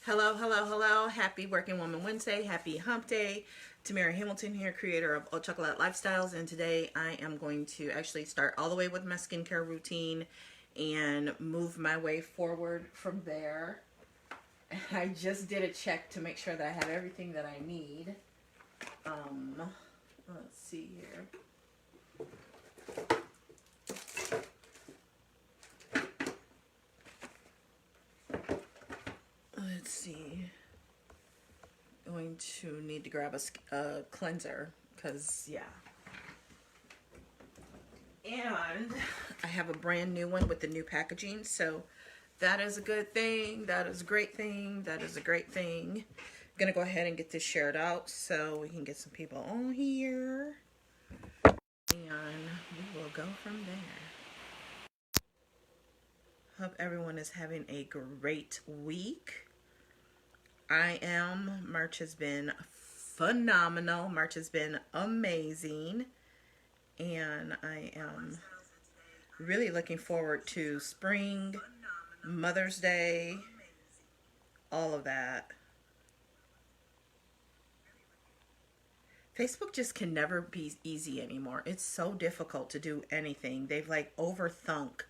Hello, hello, hello. Happy Working Woman Wednesday. Happy Hump Day. Tamira Hamilton here, creator of Haute Chocolate Lifestyles. And today I am going to actually start all the way with my skincare routine and move my way forward from there. I just did a check to make sure that I have everything that I need. Let's see here. Let's see. Going to need to grab a cleanser because, yeah. And I have a brand new one with the new packaging, so that is a good thing. That is a great thing. That is a great thing. I'm gonna go ahead and get this shared out so we can get some people on here, and we will go from there. Hope everyone is having a great week. I am. March has been phenomenal. March has been amazing. And I am really looking forward to spring, Mother's Day, all of that. Facebook just can never be easy anymore. It's so difficult to do anything. They've like overthunk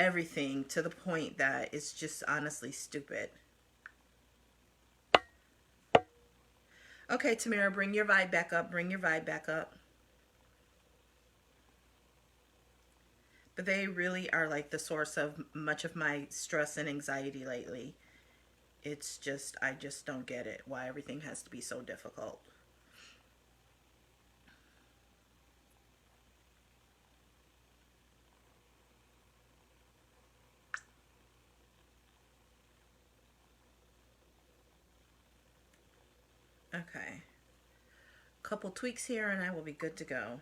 everything to the point that it's just honestly stupid. Okay, Tamira, bring your vibe back up. Bring your vibe back up. But they really are like the source of much of my stress and anxiety lately. It's just, I just don't get it. Why everything has to be so difficult. Okay. Couple tweaks here and I will be good to go.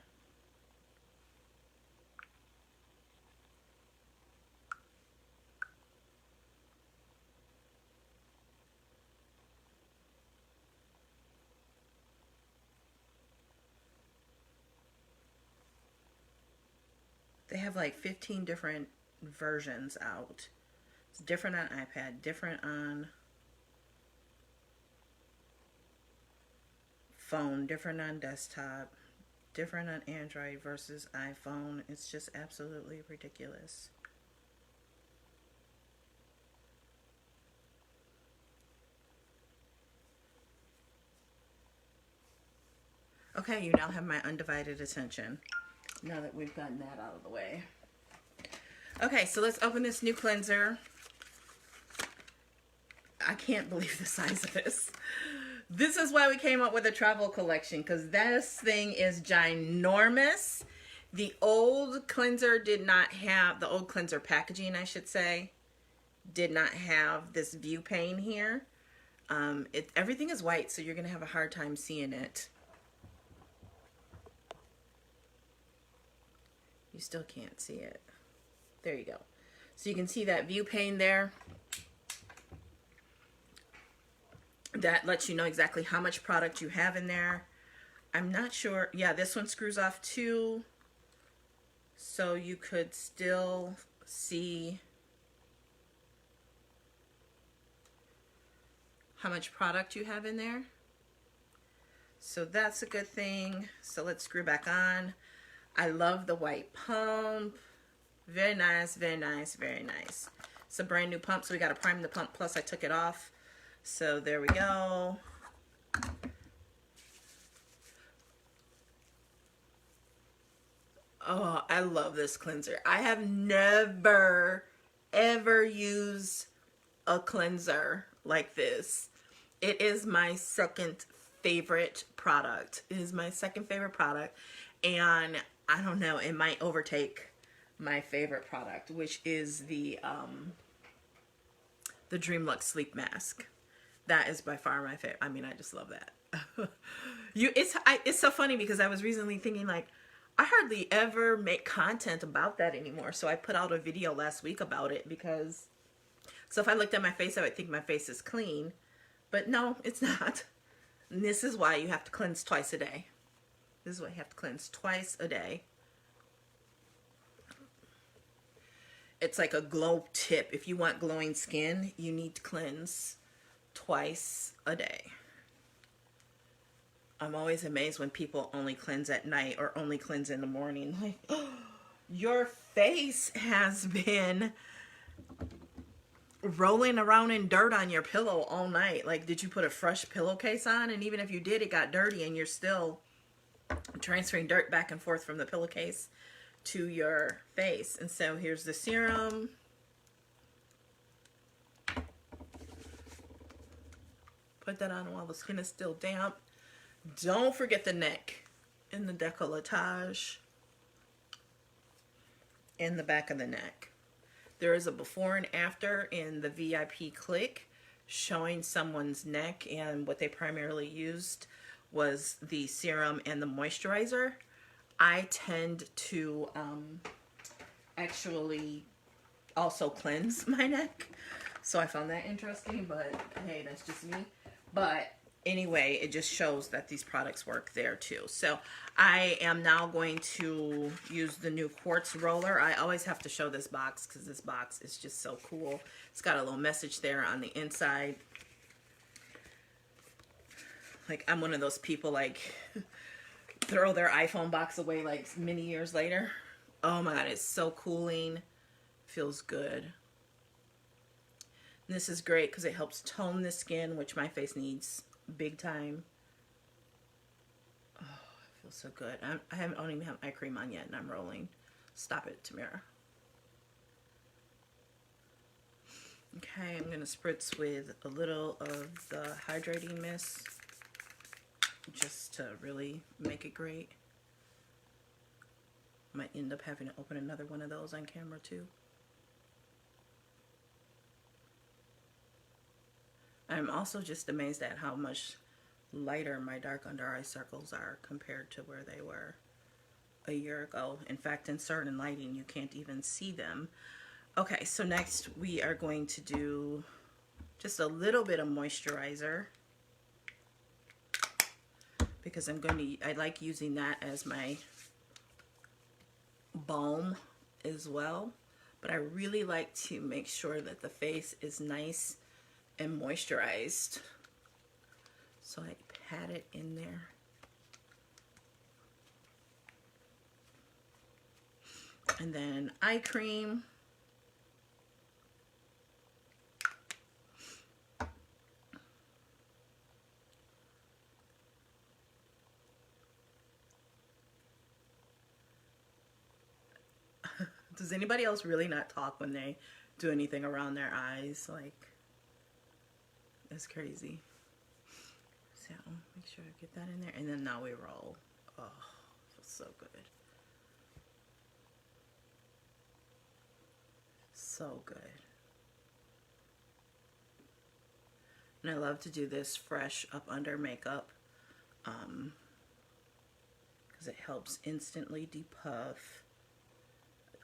They have like 15 different versions out. It's different on iPad, different on phone, different on desktop, different on Android versus iPhone. It's just absolutely ridiculous. Okay, you now have my undivided attention. Now that we've gotten that out of the way. Okay, so let's open this new cleanser. I can't believe the size of this. This is why we came up with a travel collection, because this thing is ginormous. The old cleanser did not have, the old cleanser packaging, I should say, did not have this view pane here. Everything is white, so you're going to have a hard time seeing it. You still can't see it. There you go. So you can see that view pane there. That lets you know exactly how much product you have in there. I'm not sure. Yeah, this one screws off too. So you could still see how much product you have in there. So that's a good thing. So let's screw back on. I love the white pump. Very nice, very nice, very nice. It's a brand new pump, so we got to prime the pump, plus I took it off. So there we go. Oh, I love this cleanser. I have never, ever used a cleanser like this. It is my second favorite product. It is my second favorite product. And I don't know, it might overtake my favorite product, which is the Dream Luxe Sleep Mask. That is by far my favorite. I mean, I just love that. It's so funny because I was recently thinking like, I hardly ever make content about that anymore. So I put out a video last week about it because, so if I looked at my face, I would think my face is clean, but no, it's not. And this is why you have to cleanse twice a day. This is why you have to cleanse twice a day. It's like a glow tip. If you want glowing skin, you need to cleanse twice a day. I'm always amazed when people only cleanse at night or only cleanse in the morning. Like, oh, your face has been rolling around in dirt on your pillow all night. Like, did you put a fresh pillowcase on? And even if you did, it got dirty and you're still transferring dirt back and forth from the pillowcase to your face. And so here's the serum. Put that on while the skin is still damp. Don't forget the neck and the décolletage and the back of the neck. There is a before and after in the VIP click showing someone's neck, and what they primarily used was the serum and the moisturizer. I tend to actually also cleanse my neck, so I found that interesting, but hey, that's just me. But anyway, it just shows that these products work there too. So I am now going to use the new quartz roller. I always have to show this box because this box is just so cool. It's got a little message there on the inside. Like, I'm one of those people, like, throw their iPhone box away like many years later. Oh my God, it's so cooling. Feels good. And this is great because it helps tone the skin, which my face needs big time. Oh, it feels so good. I don't even have eye cream on yet, and I'm rolling. Stop it, Tamira. Okay, I'm going to spritz with a little of the hydrating mist just to really make it great. Might end up having to open another one of those on camera too. I'm also just amazed at how much lighter my dark under eye circles are compared to where they were a year ago. In fact, in certain lighting, you can't even see them. Okay, so next we are going to do just a little bit of moisturizer because I like using that as my balm as well. But I really like to make sure that the face is nice and moisturized. So I pat it in there. And then eye cream. Does anybody else really not talk when they do anything around their eyes? Like, that's crazy. So make sure I get that in there, and then now we roll. Oh, feels so good. So good. And I love to do this fresh up under makeup because it helps instantly depuff.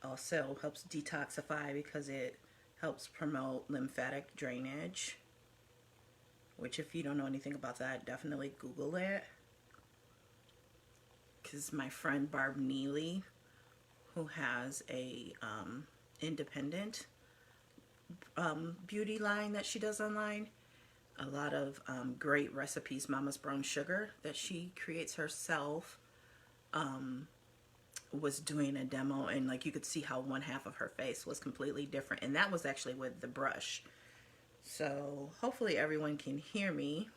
Also helps detoxify because it helps promote lymphatic drainage, which if you don't know anything about that, definitely Google that. Because my friend Barb Neely, who has a independent beauty line that she does online, a lot of great recipes, Mama's Brown Sugar, that she creates herself, was doing a demo, and like you could see how one half of her face was completely different, and that was actually with the brush. So hopefully everyone can hear me.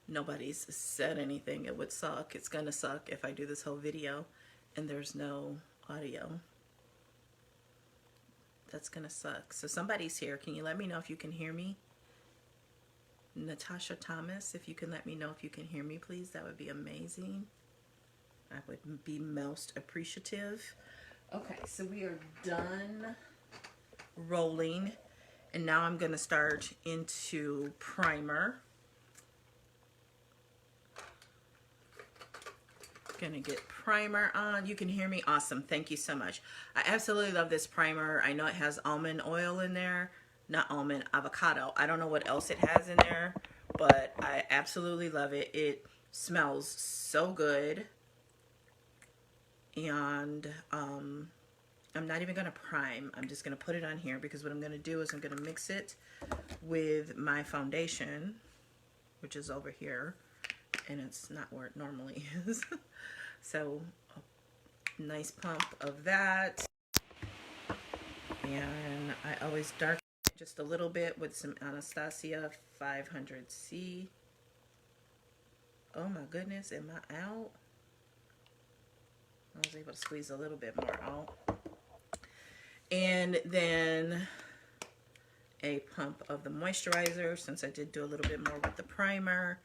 Nobody's said anything. It would suck. It's gonna suck if I do this whole video and there's no audio. That's gonna suck. So somebody's here. Can you let me know if you can hear me? Natasha Thomas, if you can let me know if you can hear me, please. That would be amazing. I would be most appreciative. Okay, so we are done rolling, and now I'm going to start into primer. Gonna get primer on. You can hear me? Awesome. Thank you so much. I absolutely love this primer. I know it has almond oil in there. Not almond, avocado. I don't know what else it has in there, but I absolutely love it. It smells so good. And I'm not even going to prime. I'm just going to put it on here because what I'm going to do is I'm going to mix it with my foundation, which is over here, and it's not where it normally is. So a nice pump of that. And I always darken it just a little bit with some Anastasia 500C. Oh my goodness, am I out? I was able to squeeze a little bit more out. And then a pump of the moisturizer, since I did do a little bit more with the primer.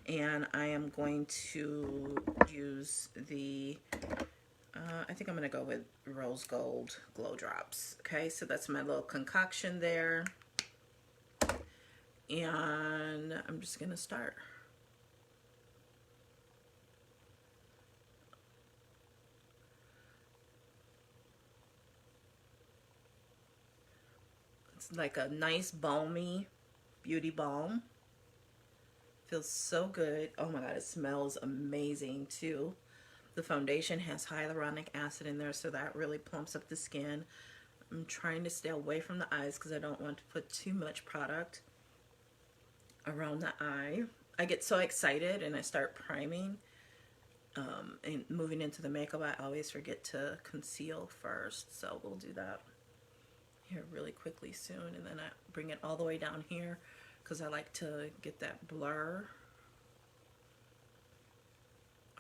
And I am going to use the, I think I'm going to go with Rose Gold Glow Drops. Okay, so that's my little concoction there. And I'm just going to start. It's like a nice balmy beauty balm. Feels so good. Oh my god, it smells amazing too. The foundation has hyaluronic acid in there, so that really plumps up the skin. I'm trying to stay away from the eyes because I don't want to put too much product around the eye. I get so excited and I start priming and moving into the makeup. I always forget to conceal first, so we'll do that here really quickly soon, and then I bring it all the way down here because I like to get that blur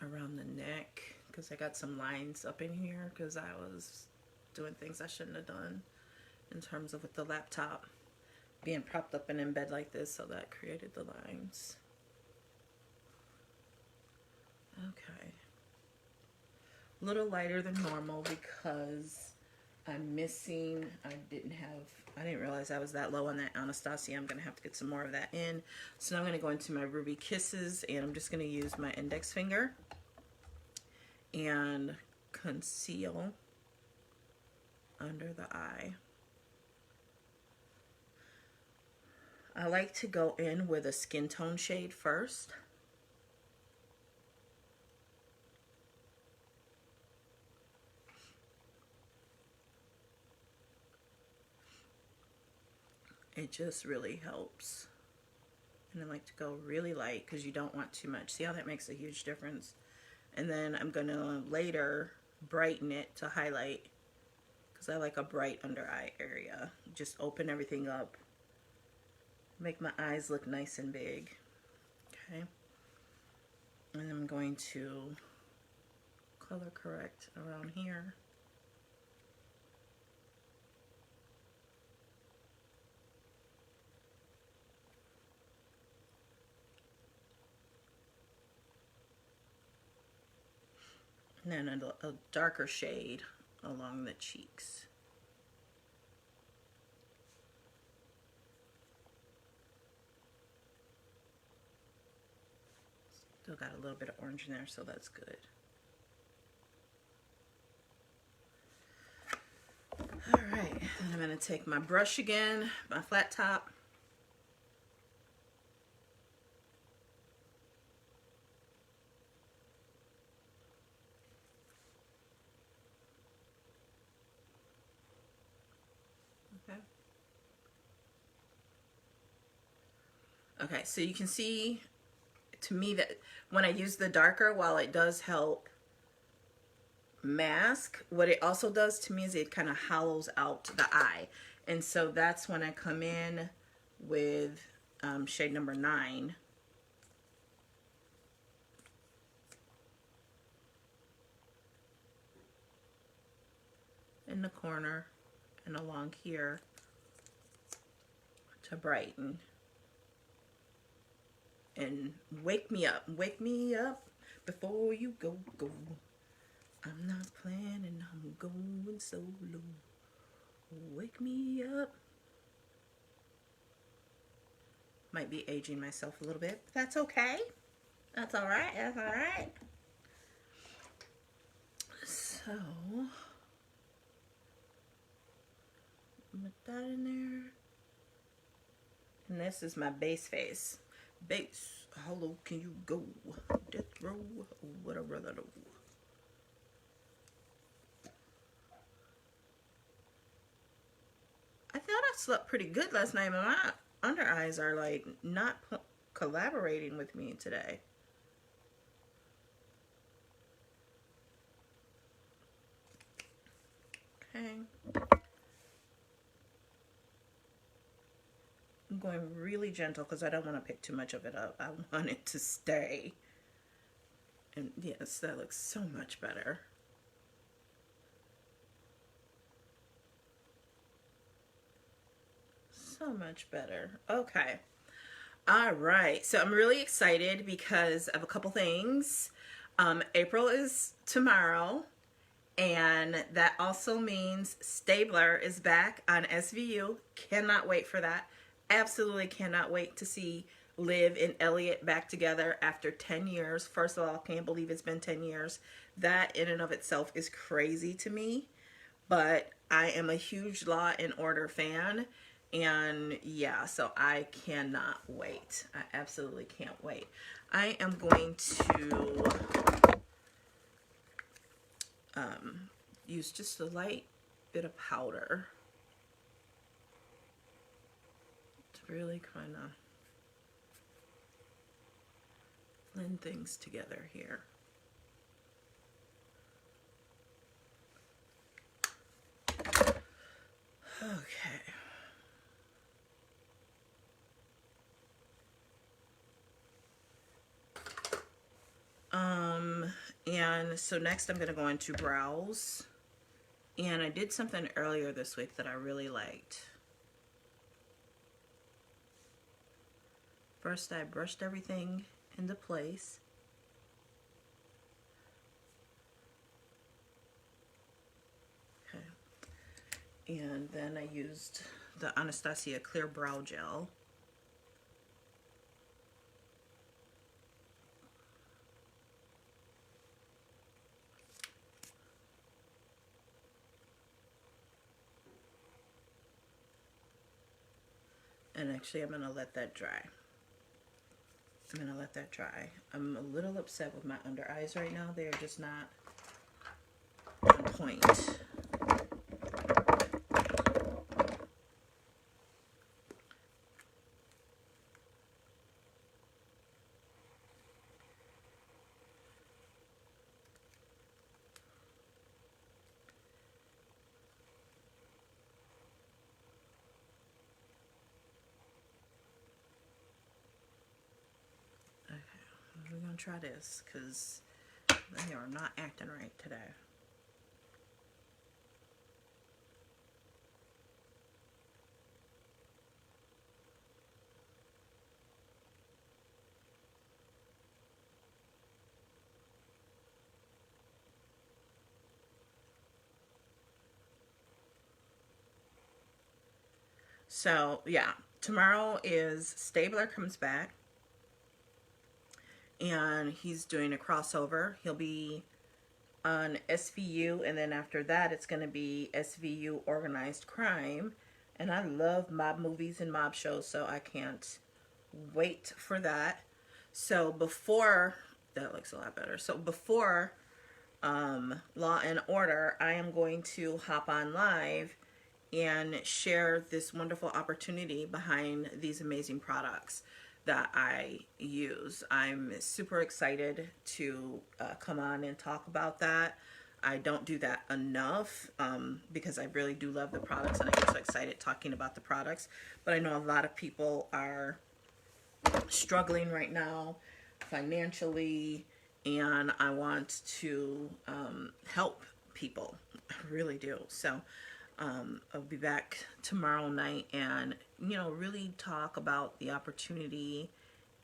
around the neck because I got some lines up in here because I was doing things I shouldn't have done in terms of with the laptop being propped up and in bed like this, so that created the lines. Okay, a little lighter than normal because I'm missing, I didn't realize I was that low on that Anastasia. I'm going to have to get some more of that in. So now I'm going to go into my Ruby Kisses, and I'm just going to use my index finger and conceal under the eye. I like to go in with a skin tone shade first. It just really helps. And I like to go really light because you don't want too much. See how that makes a huge difference? And then I'm going to later brighten it to highlight because I like a bright under eye area. Just open everything up. Make my eyes look nice and big. Okay. And I'm going to color correct around here. And then a darker shade along the cheeks. Still got a little bit of orange in there, so that's good. All right, and I'm going to take my brush again, my flat top. Okay, so you can see, to me, that when I use the darker, while it does help mask, what it also does to me is it kind of hollows out the eye. And so that's when I come in with shade number 9. In the corner and along here to brighten. And wake me up before you go. I'm not planning on going solo. Wake me up. Might be aging myself a little bit, but that's okay. That's all right. That's all right. So, put that in there. And this is my base face. Base, how low can you go? Death row, what a brother. slept pretty good last night, but my under eyes are like not collaborating with me today. Okay. I'm going really gentle because I don't want to pick too much of it up. I want it to stay. And yes, that looks so much better. So much better. Okay. All right. So I'm really excited because of a couple things. April is tomorrow. And that also means Stabler is back on SVU. Cannot wait for that. Absolutely cannot wait to see Liv and Elliot back together after 10 years. First of all, can't believe it's been 10 years. That in and of itself is crazy to me. But I am a huge Law and Order fan. And yeah, so I cannot wait. I absolutely can't wait. I am going to use just a light bit of powder to really kind of blend things together here. Okay. And so next I'm going to go into brows. And I did something earlier this week that I really liked. First, I brushed everything into place. Okay. And then I used the Anastasia Clear Brow Gel. And actually, I'm going to let that dry. I'm a little upset with my under eyes right now. They're just not on point. We're going to try this because they are not acting right today. So, yeah, tomorrow is Stabler comes back. And he's doing a crossover. He'll be on SVU, and then after that it's going to be SVU Organized Crime. And I love mob movies and mob shows, so I can't wait for that. So before, that looks a lot better. So before Law and Order, I am going to hop on live and share this wonderful opportunity behind these amazing products that I use. I'm super excited to come on and talk about that. I don't do that enough because I really do love the products and I get so excited talking about the products. But I know a lot of people are struggling right now financially, and I want to help people. I really do. So I'll be back tomorrow night and, you know, really talk about the opportunity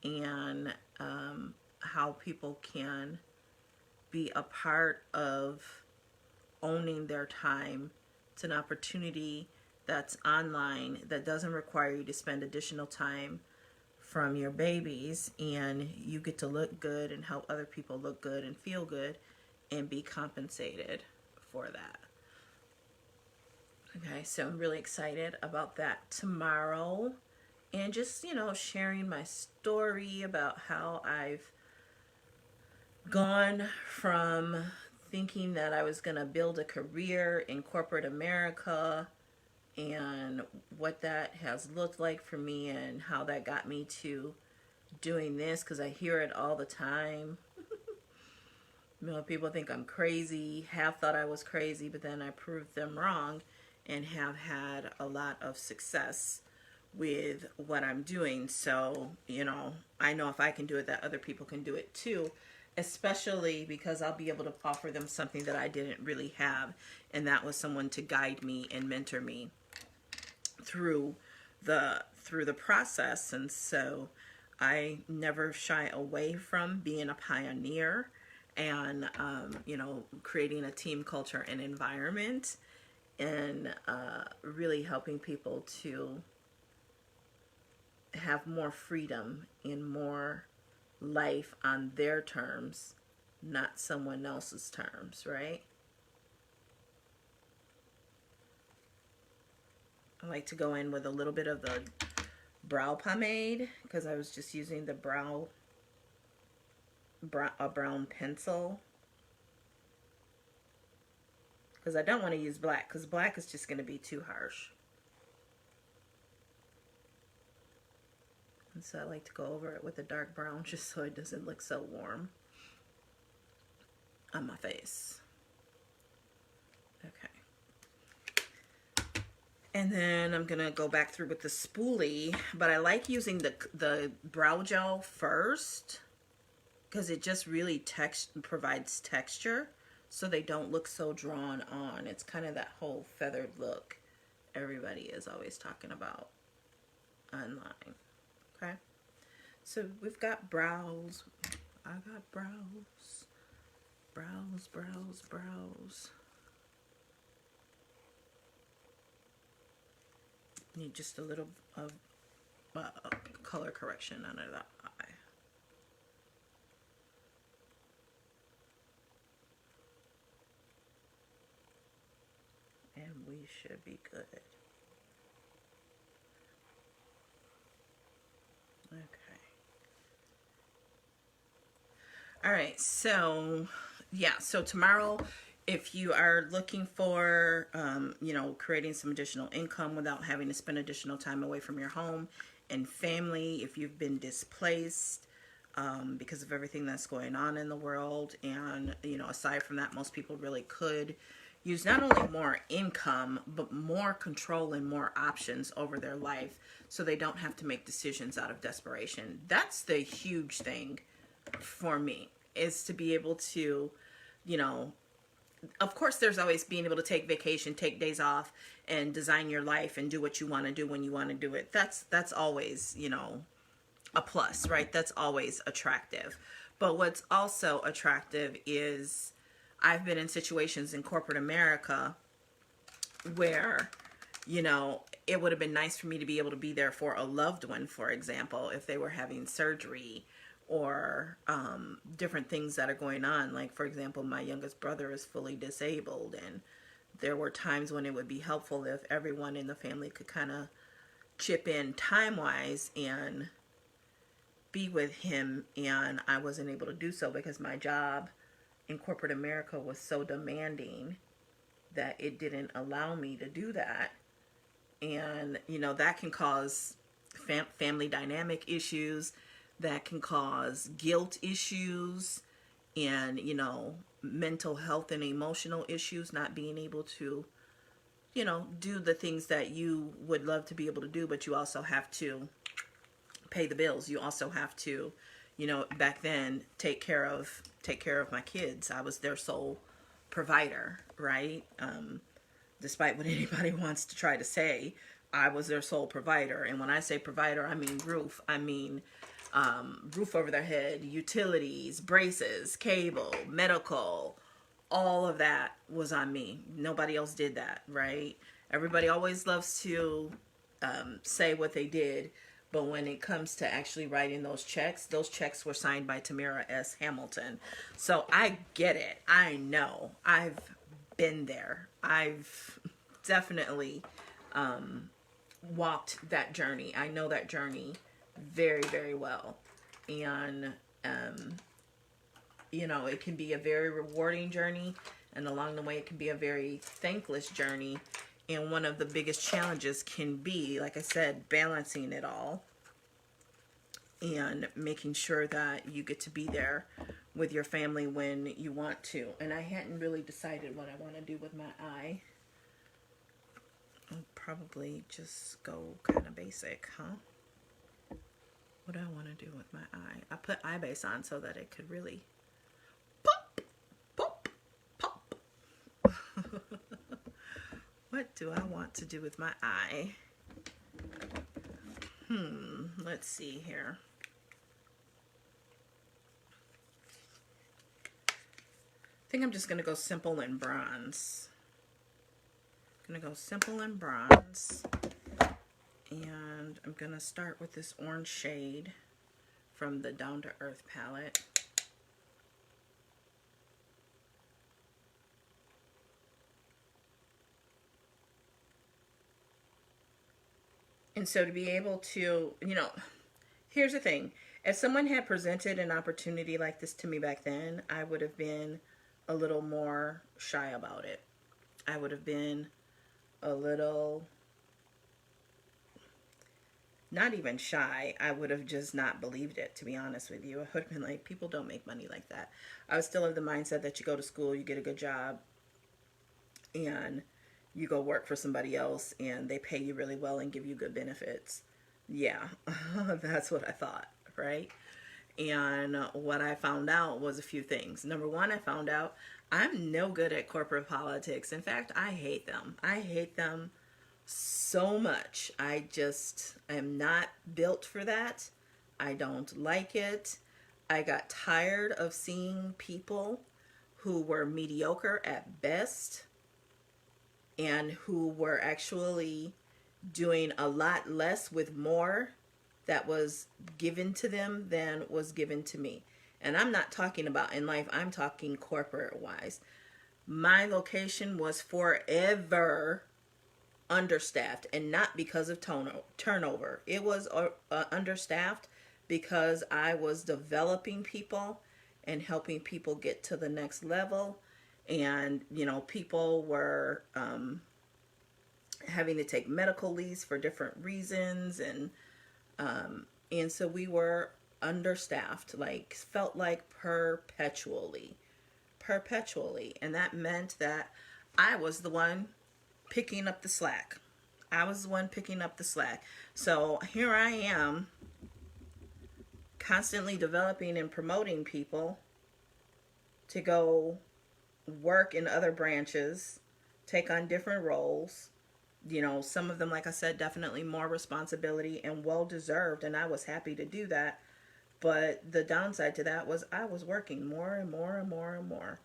and how people can be a part of owning their time. It's an opportunity that's online that doesn't require you to spend additional time from your babies, and you get to look good and help other people look good and feel good and be compensated for that. Okay, so I'm really excited about that tomorrow, and just, you know, sharing my story about how I've gone from thinking that I was going to build a career in corporate America and what that has looked like for me and how that got me to doing this, because I hear it all the time. You know, people think I'm crazy, have thought I was crazy, but then I proved them wrong and have had a lot of success with what I'm doing. So, you know, I know if I can do it, that other people can do it too, especially because I'll be able to offer them something that I didn't really have, and that was someone to guide me and mentor me through the process. And so I never shy away from being a pioneer and you know, creating a team culture and environment, and really helping people to have more freedom and more life on their terms, not someone else's terms, right? I like to go in with a little bit of the brow pomade because I was just using the brown pencil, because I don't want to use black, because black is just going to be too harsh. And so I like to go over it with a dark brown just so it doesn't look so warm on my face. Okay. And then I'm going to go back through with the spoolie, but I like using the brow gel first, because it just really provides texture so they don't look so drawn on. It's kind of that whole feathered look everybody is always talking about online. Okay, so we've got brows. I got brows. Need just a little of color correction under that eye. And we should be good. Okay. All right, so yeah, so tomorrow, if you are looking for, you know, creating some additional income without having to spend additional time away from your home and family, if you've been displaced because of everything that's going on in the world, and, you know, aside from that, most people really could use not only more income, but more control and more options over their life so they don't have to make decisions out of desperation. That's the huge thing for me, is to be able to, you know, of course there's always being able to take vacation, take days off, and design your life and do what you want to do when you want to do it. That's always, you know, a plus, right? That's always attractive. But what's also attractive is I've been in situations in corporate America where, you know, it would have been nice for me to be able to be there for a loved one, for example, if they were having surgery or different things that are going on. Like, for example, my youngest brother is fully disabled, and there were times when it would be helpful if everyone in the family could kind of chip in time-wise and be with him, and I wasn't able to do so because my job in corporate America was so demanding that it didn't allow me to do that. And, you know, that can cause family dynamic issues, that can cause guilt issues, and, you know, mental health and emotional issues, not being able to, you know, do the things that you would love to be able to do, but you also have to pay the bills. You also have to, you know, back then, take care of my kids. I was their sole provider, right? Despite what anybody wants to try to say, I was their sole provider. And when I say provider, I mean roof. I mean roof over their head, utilities, braces, cable, medical, all of that was on me. Nobody else did that, right? Everybody always loves to say what they did, but when it comes to actually writing those checks were signed by Tamira S. Hamilton. So I get it. I know. I've been there. I've definitely walked that journey. I know that journey very, very well. And, you know, it can be a very rewarding journey. And along the way, it can be a very thankless journey. And one of the biggest challenges can be, like I said, balancing it all and making sure that you get to be there with your family when you want to. And I hadn't really decided what I want to do with my eye. I'll probably just go kind of basic, huh? What do I want to do with my eye? I put eye base on so that it could really pop, pop, pop. What do I want to do with my eye? Let's see here. I think I'm just going to go simple in bronze. I'm going to go simple in bronze. And I'm going to start with this orange shade from the Down to Earth palette. And so to be able to, you know, here's the thing. If someone had presented an opportunity like this to me back then, I would have been a little more shy about it. I would have been a little, not even shy. I would have just not believed it, to be honest with you. I would have been like, people don't make money like that. I was still of the mindset that you go to school, you get a good job, and you go work for somebody else and they pay you really well and give you good benefits. Yeah, that's what I thought, right? And what I found out was a few things. Number one, I found out I'm no good at corporate politics. In fact, I hate them. I hate them so much. I just am not built for that. I don't like it. I got tired of seeing people who were mediocre at best and who were actually doing a lot less with more that was given to them than was given to me. And I'm not talking about in life, I'm talking corporate wise. My location was forever understaffed, and not because of turnover. It was understaffed because I was developing people and helping people get to the next level. And, you know, people were having to take medical leaves for different reasons. And so we were understaffed, like felt like perpetually. And that meant that I was the one picking up the slack. So here I am constantly developing and promoting people to go work in other branches, take on different roles. You know, some of them, like I said, definitely more responsibility and well-deserved, and I was happy to do that. But the downside to that was I was working more and more and more and more.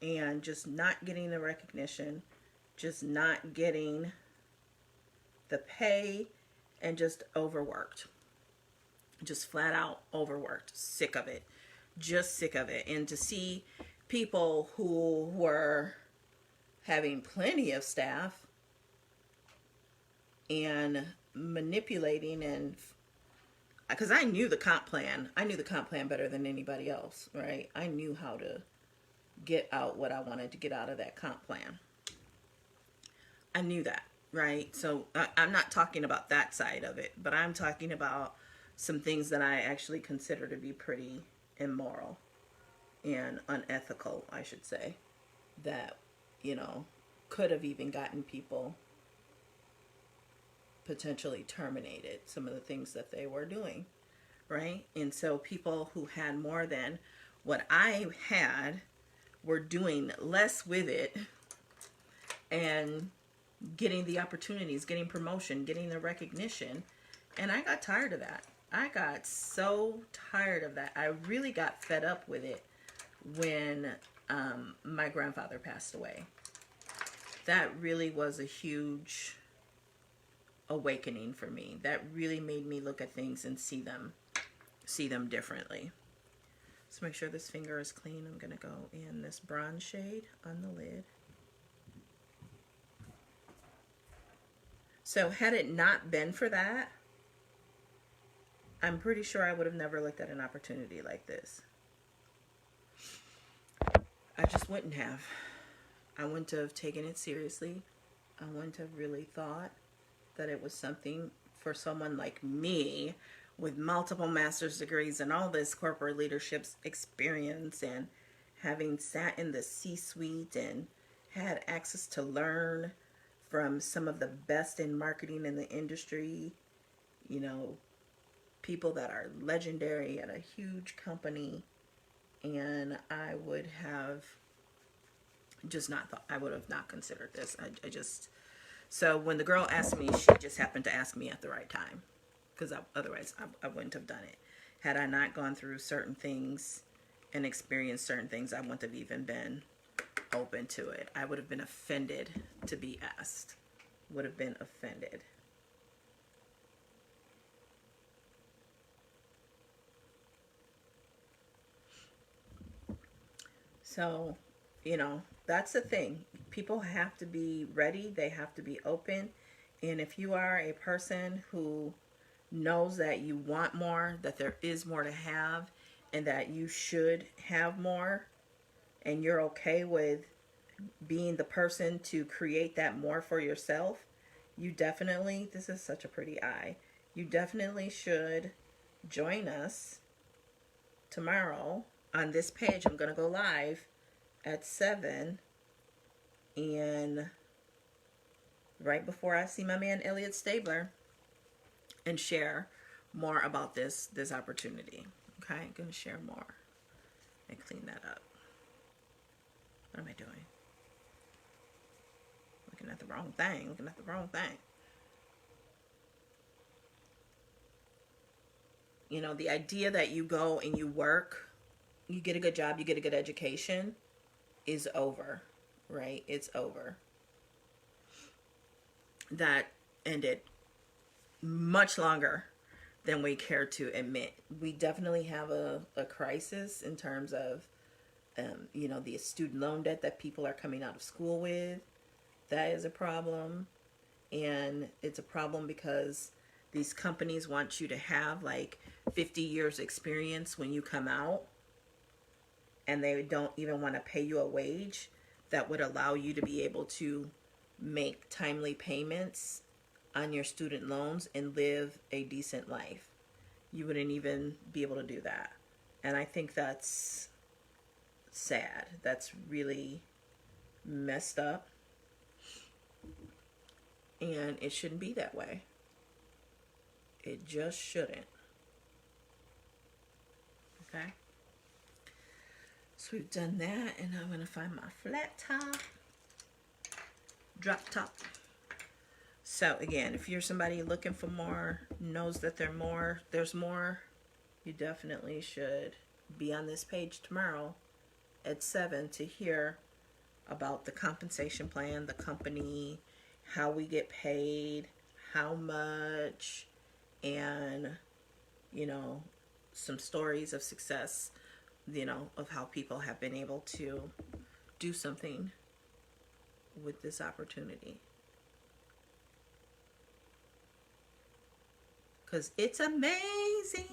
And just not getting the recognition, just not getting the pay, and just overworked. Just flat out overworked. Sick of it. Just sick of it. And to see people who were having plenty of staff and manipulating, and because I knew the comp plan better than anybody else, right? I knew how to get out what I wanted to get out of that comp plan. I knew that, right? So I'm not talking about that side of it, but I'm talking about some things that I actually consider to be pretty immoral and unethical, I should say, that, you know, could have even gotten people potentially terminated, some of the things that they were doing, right? And so people who had more than what I had were doing less with it and getting the opportunities, getting promotion, getting the recognition. And I got tired of that. I got so tired of that. I really got fed up with it when my grandfather passed away. That really was a huge awakening for me. That really made me look at things and see them differently. So make sure this finger is clean. I'm going to go in this bronze shade on the lid. So had it not been for that, I'm pretty sure I would have never looked at an opportunity like this. I just wouldn't have. I wouldn't have taken it seriously. I wouldn't have really thought that it was something for someone like me with multiple master's degrees and all this corporate leadership experience and having sat in the C-suite and had access to learn from some of the best in marketing in the industry, you know, people that are legendary at a huge company. And I would have just not thought, I would have not considered this. I just, so when the girl asked me, she just happened to ask me at the right time, because otherwise I wouldn't have done it. Had I not gone through certain things and experienced certain things, I wouldn't have even been open to it. I would have been offended to be asked. Would have been offended. So, you know, that's the thing. People have to be ready. They have to be open. And if you are a person who knows that you want more, that there is more to have, and that you should have more, and you're okay with being the person to create that more for yourself, you definitely, this is such a pretty eye, you definitely should join us tomorrow on this page. I'm going to go live at 7, and right before I see my man Elliot Stabler, and share more about this opportunity. Okay, I'm going to share more and clean that up. What am I doing? Looking at the wrong thing. Looking at the wrong thing. You know, the idea that you go and you work, you get a good job, you get a good education, is over, right? It's over. That ended much longer than we care to admit. We definitely have a crisis in terms of, you know, the student loan debt that people are coming out of school with. That is a problem. And it's a problem because these companies want you to have like 50 years experience when you come out, and they don't even want to pay you a wage that would allow you to be able to make timely payments on your student loans and live a decent life. You wouldn't even be able to do that. And I think that's sad. That's really messed up. And it shouldn't be that way. It just shouldn't. Okay? So we've done that, and I'm going to find my flat top, drop top. So again, if you're somebody looking for more, knows that there's more, you definitely should be on this page tomorrow at 7 to hear about the compensation plan, the company, how we get paid, how much, and, you know, some stories of success, you know, of how people have been able to do something with this opportunity. Because it's amazing.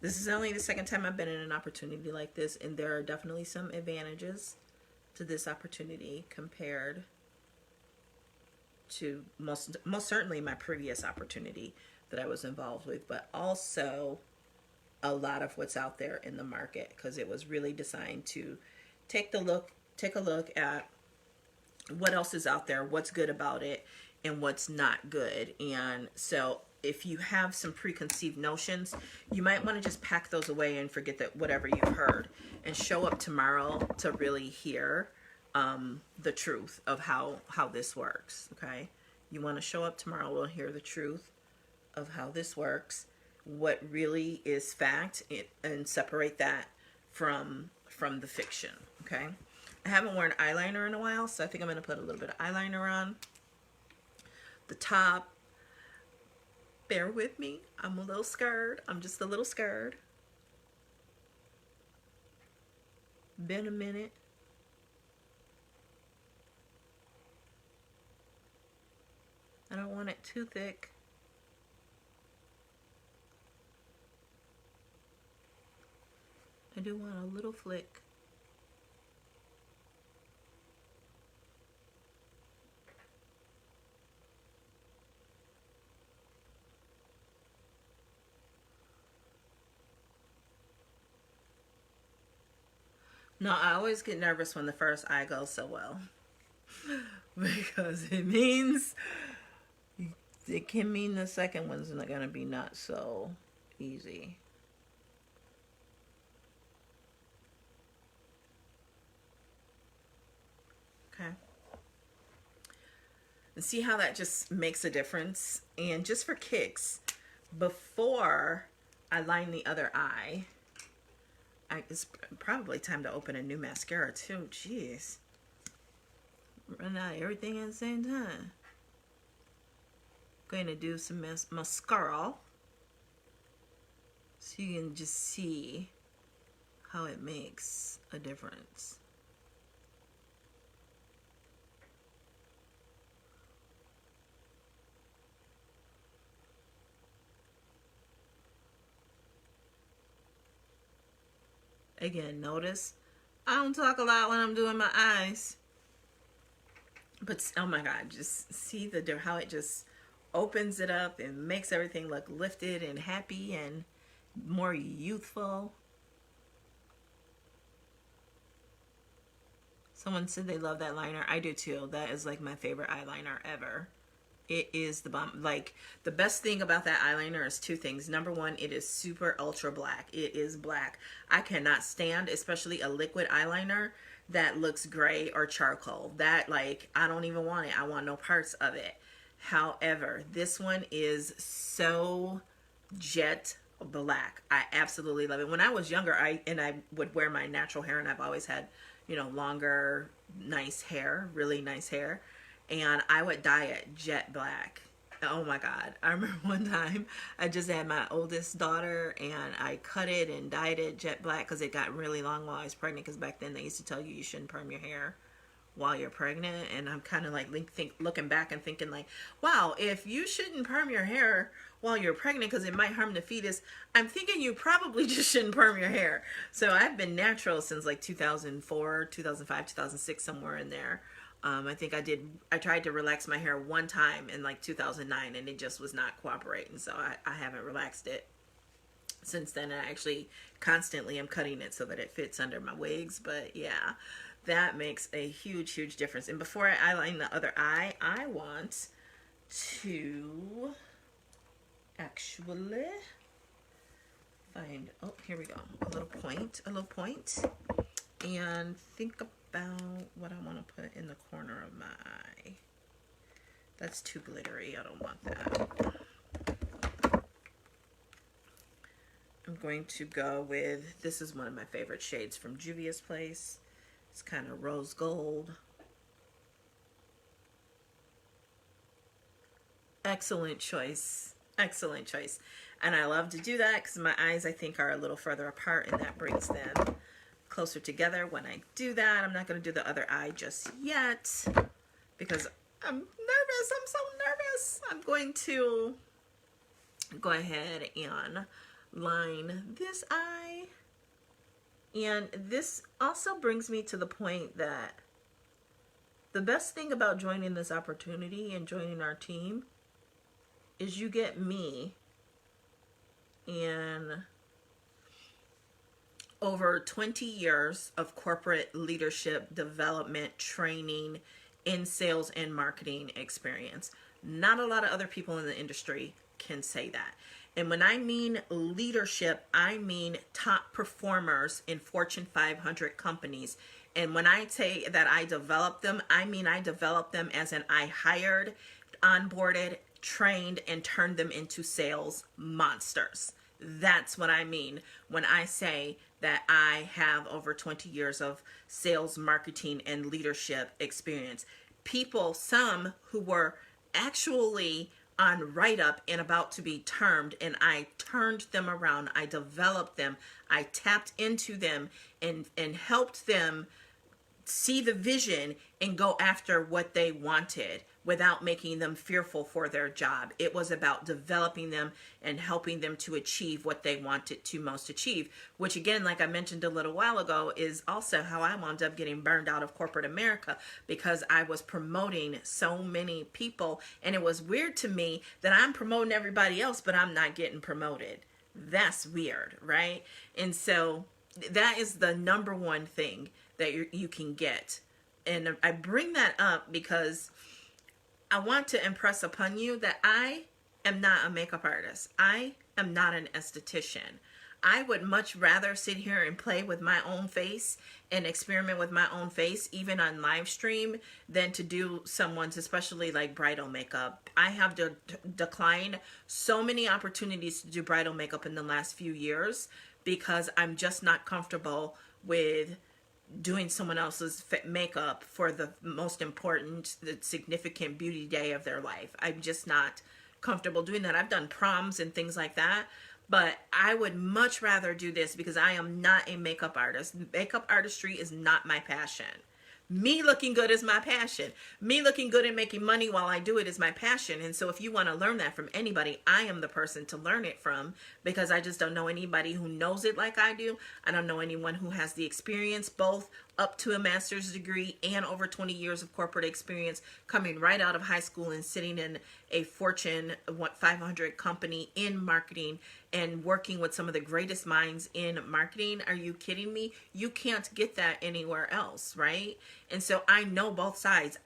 This is only the second time I've been in an opportunity like this, and there are definitely some advantages to this opportunity compared to most certainly my previous opportunity that I was involved with, but also a lot of what's out there in the market, because it was really designed to take a look at what else is out there, what's good about it, and what's not good. And so if you have some preconceived notions, you might want to just pack those away and forget that whatever you've heard, and show up tomorrow to really hear the truth of how this works. Okay, you want to show up tomorrow, we'll hear the truth of how this works, what really is fact, and separate that from the fiction. Okay, I haven't worn eyeliner in a while, so I think I'm going to put a little bit of eyeliner on the top. Bear with me, I'm a little scared. I'm just a little scared. Been a minute. I don't want it too thick. I do want a little flick. No, I always get nervous when the first eye goes so well. Because it means, it can mean the second one's not going to be not so easy. Okay. And see how that just makes a difference? And just for kicks, before I line the other eye, it's probably time to open a new mascara too. Jeez. Run out of everything at the same time. Going to do some mascara so you can just see how it makes a difference. Again, notice I don't talk a lot when I'm doing my eyes. But oh my God, just see how it just opens it up and makes everything look lifted and happy and more youthful. Someone said they love that liner. I do too. That is like my favorite eyeliner ever. It is the bomb. Like, the best thing about that eyeliner is two things. Number one, it is super ultra black. It is black. I cannot stand, especially a liquid eyeliner that looks gray or charcoal. That, like, I don't even want it. I want no parts of it. However, this one is so jet black. I absolutely love it. When I was younger, I would wear my natural hair, and I've always had, you know, longer, nice hair, really nice hair. And I would dye it jet black. Oh my God. I remember one time I just had my oldest daughter and I cut it and dyed it jet black because it got really long while I was pregnant, because back then they used to tell you shouldn't perm your hair while you're pregnant. And I'm kind of like looking back and thinking like, wow, if you shouldn't perm your hair while you're pregnant because it might harm the fetus, I'm thinking you probably just shouldn't perm your hair. So I've been natural since like 2004, 2005, 2006, somewhere in there. I think I tried to relax my hair one time in like 2009 and it just was not cooperating. So I haven't relaxed it since then. I actually constantly am cutting it so that it fits under my wigs. But yeah, that makes a huge, huge difference. And before I eyeline the other eye, I want to actually find, oh, here we go. A little point, and think about what I want to put in the corner of my eye. That's too glittery. I don't want that. I'm going to go with, this is one of my favorite shades from Juvia's Place. It's kind of rose gold. Excellent choice. Excellent choice. And I love to do that because my eyes, I think, are a little further apart, and that brings them closer together when I do that. I'm not going to do the other eye just yet because I'm nervous. I'm so nervous. I'm going to go ahead and line this eye. And this also brings me to the point that the best thing about joining this opportunity and joining our team is you get me and over 20 years of corporate leadership, development, training in sales and marketing experience. Not a lot of other people in the industry can say that. And when I mean leadership, I mean top performers in Fortune 500 companies. And when I say that I developed them, I mean I developed them as in I hired, onboarded, trained, and turned them into sales monsters. That's what I mean when I say that I have over 20 years of sales, marketing, and leadership experience. People, some who were actually on write-up and about to be termed, and I turned them around. I developed them. I tapped into them and helped them see the vision and go after what they wanted without making them fearful for their job. It was about developing them and helping them to achieve what they wanted to most achieve, which again, like I mentioned a little while ago, is also how I wound up getting burned out of corporate America, because I was promoting so many people, and it was weird to me that I'm promoting everybody else, but I'm not getting promoted. That's weird, right? And so that is the number one thing that you can get. And I bring that up because I want to impress upon you that I am not a makeup artist. I am not an esthetician. I would much rather sit here and play with my own face and experiment with my own face, even on live stream, than to do someone's, especially like bridal makeup. I have declined so many opportunities to do bridal makeup in the last few years because I'm just not comfortable with doing someone else's makeup for the most important, the significant beauty day of their life. I'm just not comfortable doing that. I've done proms and things like that, but I would much rather do this because I am not a makeup artist. Makeup artistry is not my passion. Me looking good is my passion. Me looking good and making money while I do it is my passion. And so if you want to learn that from anybody, I am the person to learn it from, because I just don't know anybody who knows it like I do. I don't know anyone who has the experience, both up to a master's degree and over 20 years of corporate experience, coming right out of high school and sitting in a Fortune 500 company in marketing and working with some of the greatest minds in marketing. Are you kidding me? You can't get that anywhere else, right? And so I know both sides.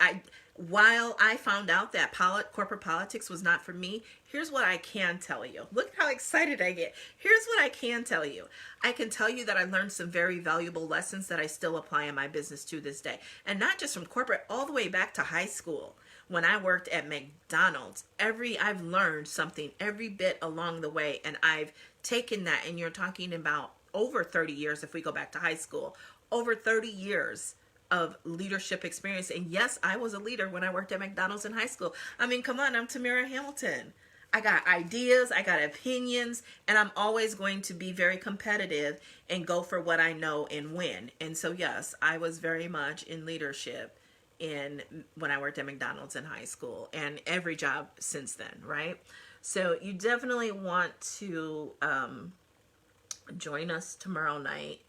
While I found out that corporate politics was not for me, here's what I can tell you. Look how excited I get. Here's what I can tell you. I can tell you that I learned some very valuable lessons that I still apply in my business to this day. And not just from corporate, all the way back to high school. When I worked at McDonald's, I've learned something every bit along the way. And I've taken that, and you're talking about over 30 years, if we go back to high school, over 30 years of leadership experience. And yes, I was a leader when I worked at McDonald's in high school. I mean, come on, I'm Tamira Hamilton. I got ideas, I id opinions, and I'm always going to be very competitive and go for what I know and win. And so yes, I was very much in leadership when I worked at McDonald's in high school, and every job since then, right? So you definitely want to join us tomorrow night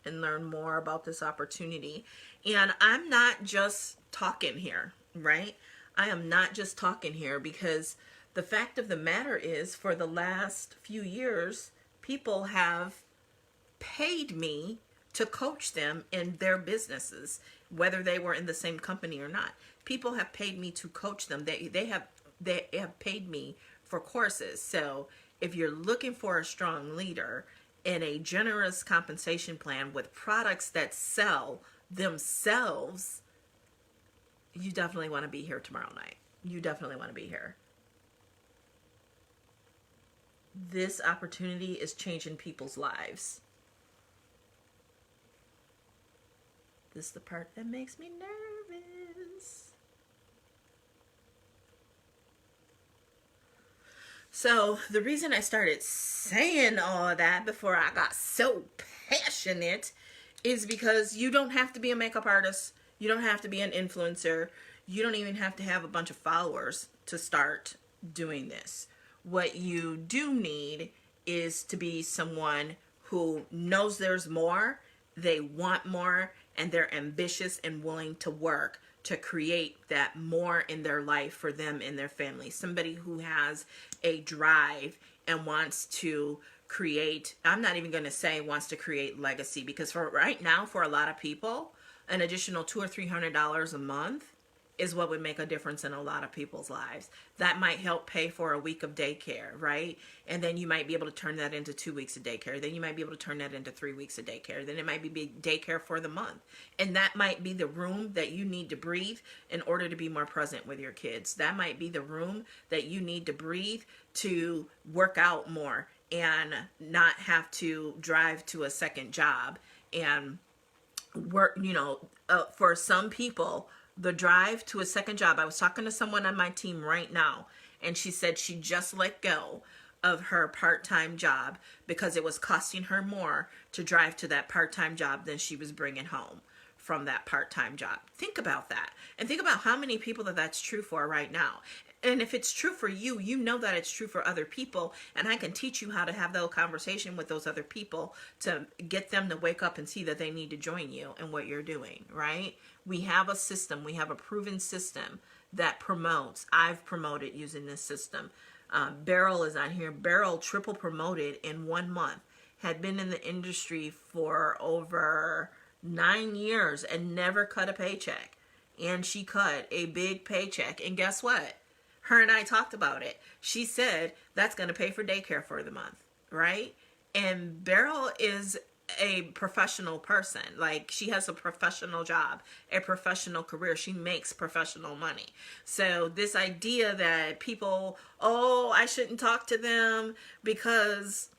and learn more about this opportunity. And I'm not just talking here, right? I am not just talking here, because the fact of the matter is, for the last few years, people have paid me to coach them in their businesses, whether they were in the same company or not. People have paid me to coach them. They have paid me for courses. So if you're looking for a strong leader and a generous compensation plan with products that sell themselves, you definitely want to be here tomorrow night. You definitely want to be here. This opportunity is changing people's lives. This is the part that makes me nervous. So the reason I started saying all of that before I got so passionate is because you don't have to be a makeup artist. You don't have to be an influencer. You don't even have to have a bunch of followers to start doing this. What you do need is to be someone who knows there's more, they want more, and they're ambitious and willing to work to create that more in their life for them and their family. Somebody who has a drive and wants to create, I'm not even going to say wants to create legacy, because for right now, for a lot of people, an additional $200 or $300 a month is what would make a difference in a lot of people's lives. That might help pay for a week of daycare, right? And then you might be able to turn that into 2 weeks of daycare. Then you might be able to turn that into 3 weeks of daycare. Then it might be daycare for the month. And that might be the room that you need to breathe in order to be more present with your kids. That might be the room that you need to breathe to work out more and not have to drive to a second job and work, for some people, the drive to a second job. I was talking to someone on my team right now, and she said she just let go of her part-time job because it was costing her more to drive to that part-time job than she was bringing home from that part-time job. Think about that, and think about how many people that's true for right now. And if it's true for you, you know that it's true for other people, and I can teach you how to have that conversation with those other people to get them to wake up and see that they need to join you in what you're doing, right? We have a system. We have a proven system that promotes. I've promoted using this system. Beryl is on here. Beryl triple promoted in 1 month. had been in the industry for over 9 years and never cut a paycheck. And she cut a big paycheck. And guess what? Her and I talked about it. She said that's going to pay for daycare for the month, right? And Beryl is a professional person. Like, she has a professional job, a professional career. She makes professional money. So this idea that people, oh, I shouldn't talk to them because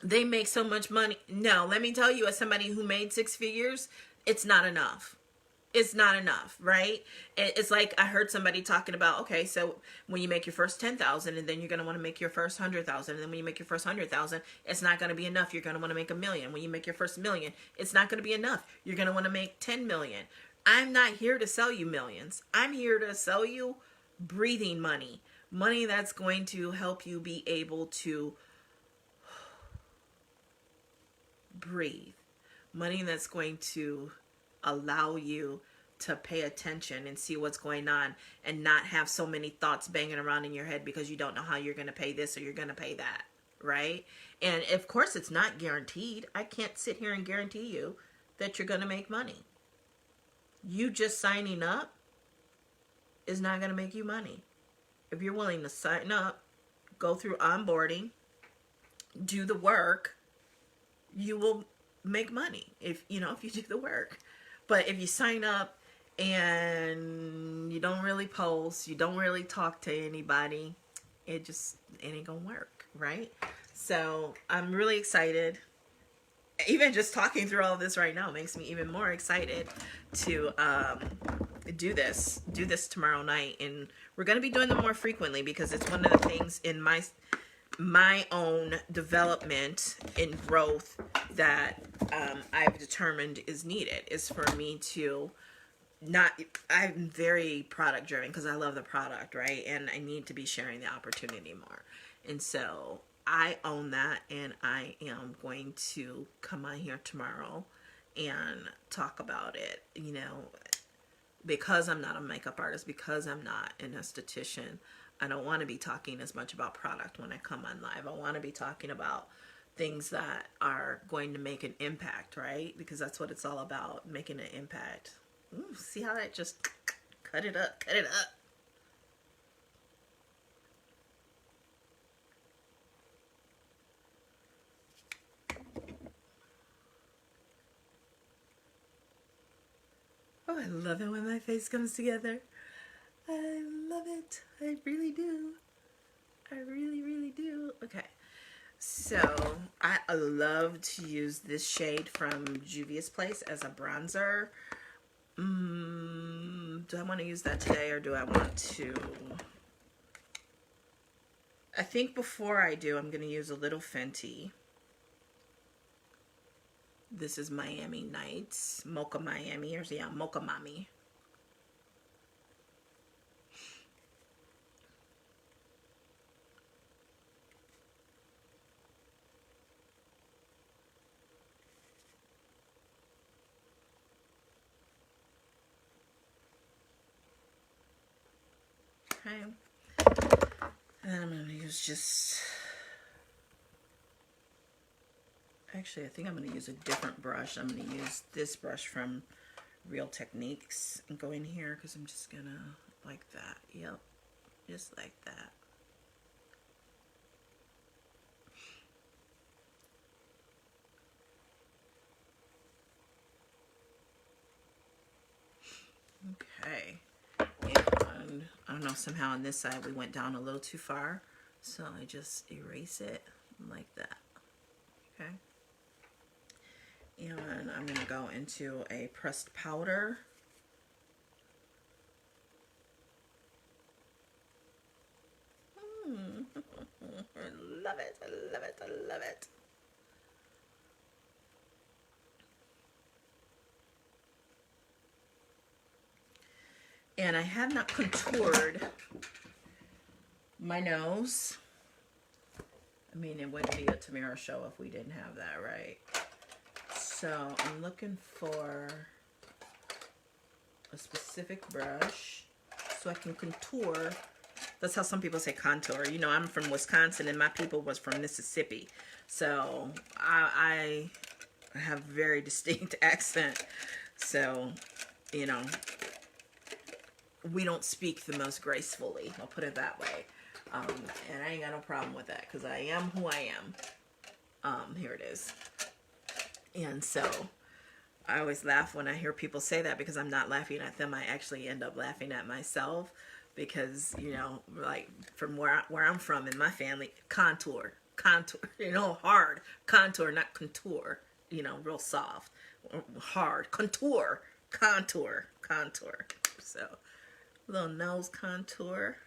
they make so much money. No, let me tell you, as somebody who made 6 figures, it's not enough. It's not enough, right? It's like I heard somebody talking about, okay, so when you make your first 10,000 and then you're going to want to make your first 100,000, and then when you make your first 100,000, it's not going to be enough. You're going to want to make 1 million. When you make your first million, it's not going to be enough. You're going to want to make 10 million. I'm not here to sell you millions. I'm here to sell you breathing money. Money that's going to help you be able to breathe. Money that's going to allow you to pay attention and see what's going on and not have so many thoughts banging around in your head because you don't know how you're going to pay this or you're going to pay that, right? And of course, it's not guaranteed. I can't sit here and guarantee you that you're going to make money. You just signing up is not going to make you money. If you're willing to sign up, go through onboarding, do the work, you will make money if you do the work. But if you sign up and you don't really post, you don't really talk to anybody, it ain't gonna work, right? So I'm really excited. Even just talking through all of this right now makes me even more excited to do this tomorrow night. And we're going to be doing them more frequently because it's one of the things in my own development and growth that I've determined is needed, is for me to I'm very product driven because I love the product, right? And I need to be sharing the opportunity more. And so I own that, and I am going to come on here tomorrow and talk about it, because I'm not a makeup artist, because I'm not an esthetician. I don't want to be talking as much about product when I come on live. I want to be talking about things that are going to make an impact, right? Because that's what it's all about, making an impact. Ooh, see how that just cut it up. Oh, I love it when my face comes together. I love it. I really do. I really, really do. Okay. So, I love to use this shade from Juvia's Place as a bronzer. Do I want to use that today, or do I want to? I think before I do, I'm going to use a little Fenty. This is Miami Nights. Mocha Miami, or yeah, Mocha Mommy. Okay. And I'm going to use actually, I think I'm going to use a different brush. I'm going to use this brush from Real Techniques and go in here because I'm just going to, like that. Yep. Just like that. Okay. And I don't know, somehow on this side we went down a little too far, so I just erase it like that. Okay. And I'm going to go into a pressed powder. I love it, I love it, I love it. And I have not contoured my nose. I mean, it wouldn't be a Tamira show if we didn't have that, right? So I'm looking for a specific brush so I can contour That's how some people say contour. You know, I'm from Wisconsin and my people was from Mississippi. So I have very distinct accent. So, you know, we don't speak the most gracefully. I'll put it that way. And I ain't got no problem with that because I am who I am. Here it is. And so I always laugh when I hear people say that because I'm not laughing at them. I actually end up laughing at myself because, you know, like from where I'm from in my family, contour, you know, hard, contour, not contour, you know, real soft, hard, contour. So, little nose contour.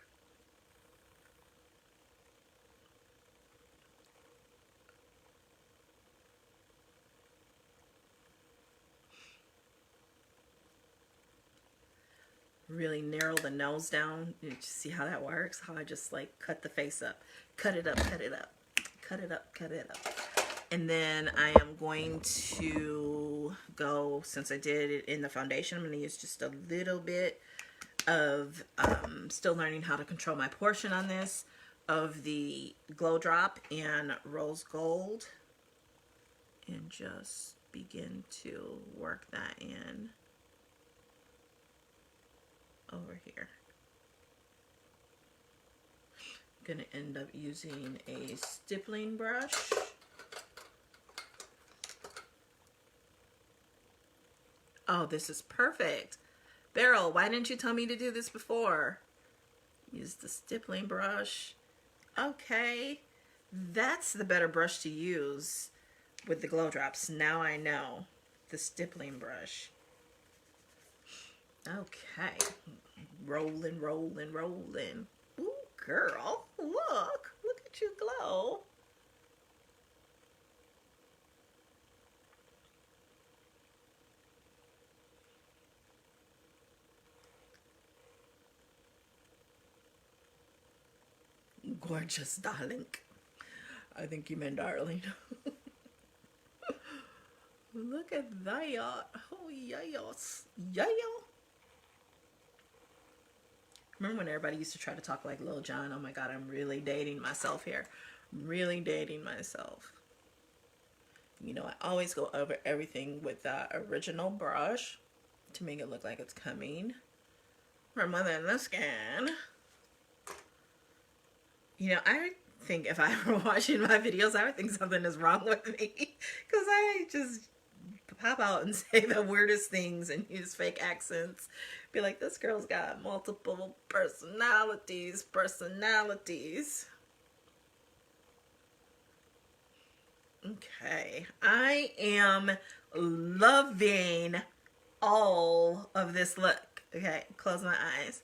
Really narrow the nose down. You see how that works? How I just like cut the face up. Cut it up, cut it up. Cut it up, cut it up. And then I am going to go, since I did it in the foundation, I'm going to use just a little bit of, still learning how to control my portion on this, of the Glow Drop and Rose Gold. And just begin to work that in over here. I'm gonna end up using a stippling brush. Oh, this is perfect. Beryl, why didn't you tell me to do this before? Use the stippling brush. Okay, that's the better brush to use with the glow drops. Now I know. The stippling brush. Okay, rolling, rolling, rolling. Ooh, girl, look at you glow. Gorgeous, darling. I think you meant darling. Look at that. Oh, yes. Yeah. Remember when everybody used to try to talk like Lil Jon? Oh my God, I'm really dating myself here. I'm really dating myself. You know, I always go over everything with the original brush to make it look like it's coming from within the skin. You know, I think if I were watching my videos, I would think something is wrong with me because I just pop out and say the weirdest things and use fake accents. Be like, this girl's got multiple personalities. Okay, I am loving all of this look. Okay, close my eyes.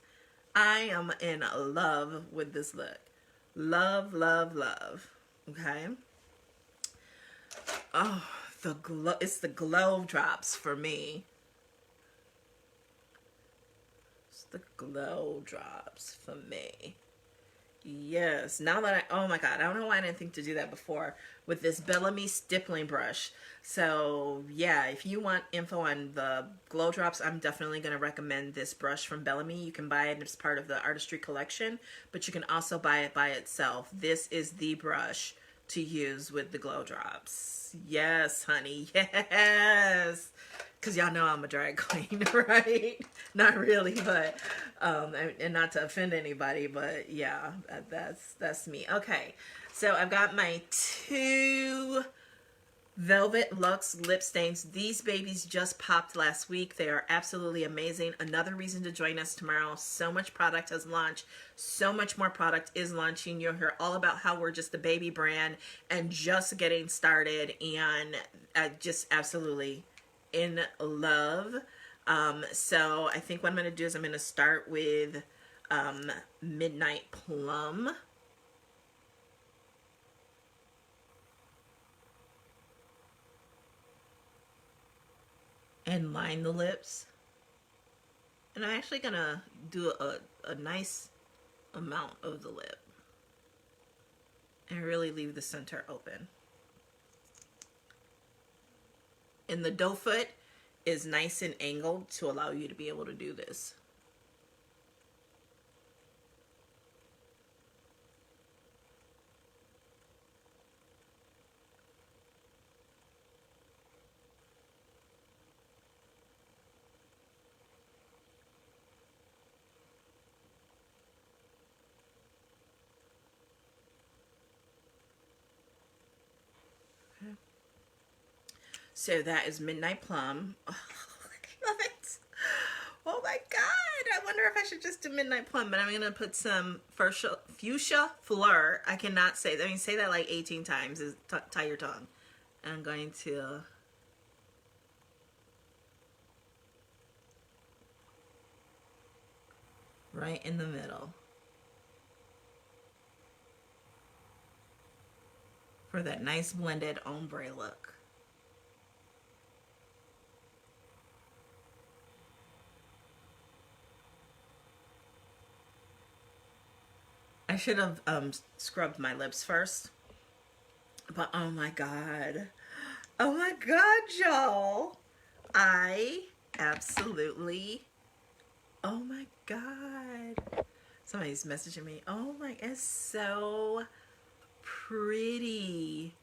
I am in love with this look. Love, love, love. Okay. Oh, the glow. It's the glow drops for me. It's the glow drops for me. Yes. Now that oh my God, I don't know why I didn't think to do that before with this Bellame stippling brush. So yeah, if you want info on the glow drops, I'm definitely going to recommend this brush from Bellame. You can buy it as part of the artistry collection, but you can also buy it by itself. This is the brush to use with the glow drops. Yes, honey. Yes. Because y'all know I'm a drag queen, right? Not really, but, and not to offend anybody, but yeah, that's me. Okay, so I've got my two Velvet Luxe lip stains. These babies just popped last week. They are absolutely amazing. Another reason to join us tomorrow. So much product has launched. So much more product is launching. You'll hear all about how we're just a baby brand and just getting started, and just absolutely in love. So I think what I'm going to do is I'm going to start with Midnight Plum. And line the lips. And I'm actually going to do a nice amount of the lip. And really leave the center open. And the doe foot is nice and angled to allow you to be able to do this. So that is Midnight Plum. Oh, I love it. Oh my god, I wonder if I should just do Midnight Plum, but I'm going to put some Fuchsia Flirt. I cannot say that. I mean, say that like 18 times. Is tie your tongue. I'm going to... right in the middle. For that nice blended ombre look. I should have scrubbed my lips first, but oh my god, y'all, I absolutely, oh my god, somebody's messaging me. Oh my, it's so pretty.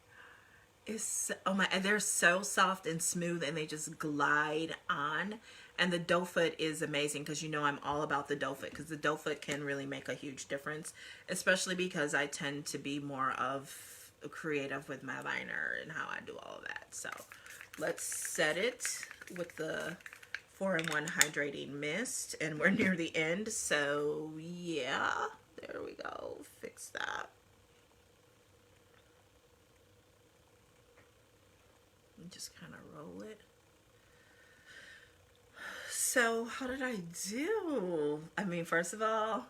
It's, oh my, they're so soft and smooth, and they just glide on. And the doe foot is amazing, because you know I'm all about the doe foot, because the doe foot can really make a huge difference, especially because I tend to be more of creative with my liner and how I do all of that. So let's set it with the 4-in-1 Hydrating Mist, and we're near the end, so yeah, there we go. Fix that. Just kind of roll it. So how did I do? I mean, first of all,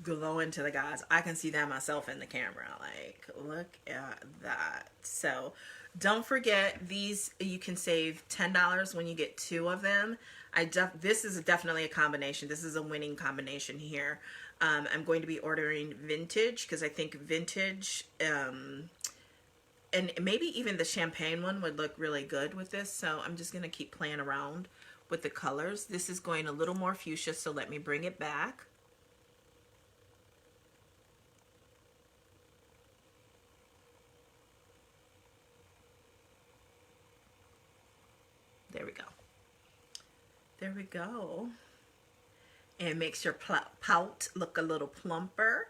glowing to the gods. I can see that myself in the camera. Like, look at that. So don't forget, these, you can save $10 when you get 2 of them. This is definitely a combination. This is a winning combination here. I'm going to be ordering vintage, because I think vintage, and maybe even the champagne one would look really good with this. So I'm just going to keep playing around with the colors. This is going a little more fuchsia, so let me bring it back. There we go. There we go. And it makes your pout look a little plumper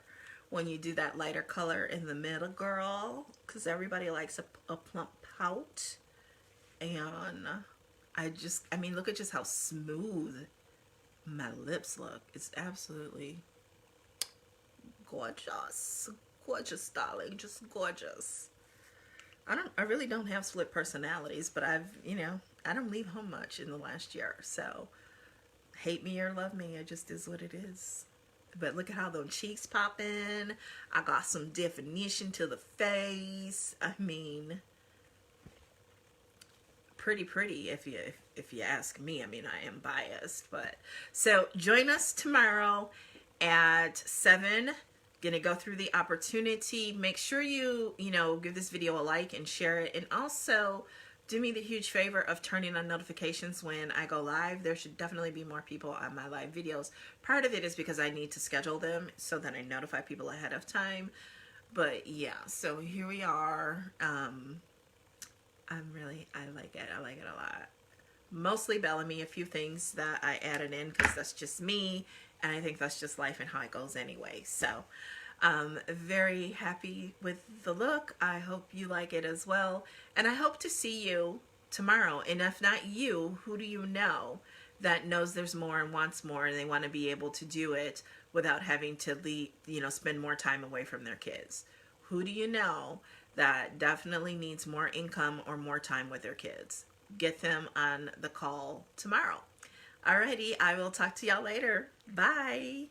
when you do that lighter color in the middle, girl, because everybody likes a plump pout. And I mean, look at just how smooth my lips look. It's absolutely gorgeous. Gorgeous, darling, just gorgeous. I really don't have split personalities, but you know, I don't leave home much in the last year, so hate me or love me, it just is what it is. But look at how those cheeks pop in. I got some definition to the face. I mean, pretty if you ask me. I mean, I am biased, but so join us tomorrow at 7. Gonna go through the opportunity. Make sure you know, give this video a like and share it, and also do me the huge favor of turning on notifications when I go live. There should definitely be more people on my live videos. Part of it is because I need to schedule them so that I notify people ahead of time. But yeah, so here we are. I like it. I like it a lot. Mostly Bellame, a few things that I added in because that's just me, and I think that's just life and how it goes anyway. So very happy with the look. I hope you like it as well, and I hope to see you tomorrow. And if not you, who do you know that knows there's more and wants more, and they want to be able to do it without having to leave, spend more time away from their kids? Who do you know that definitely needs more income or more time with their kids? Get them on the call tomorrow. Alrighty, I will talk to y'all later. Bye.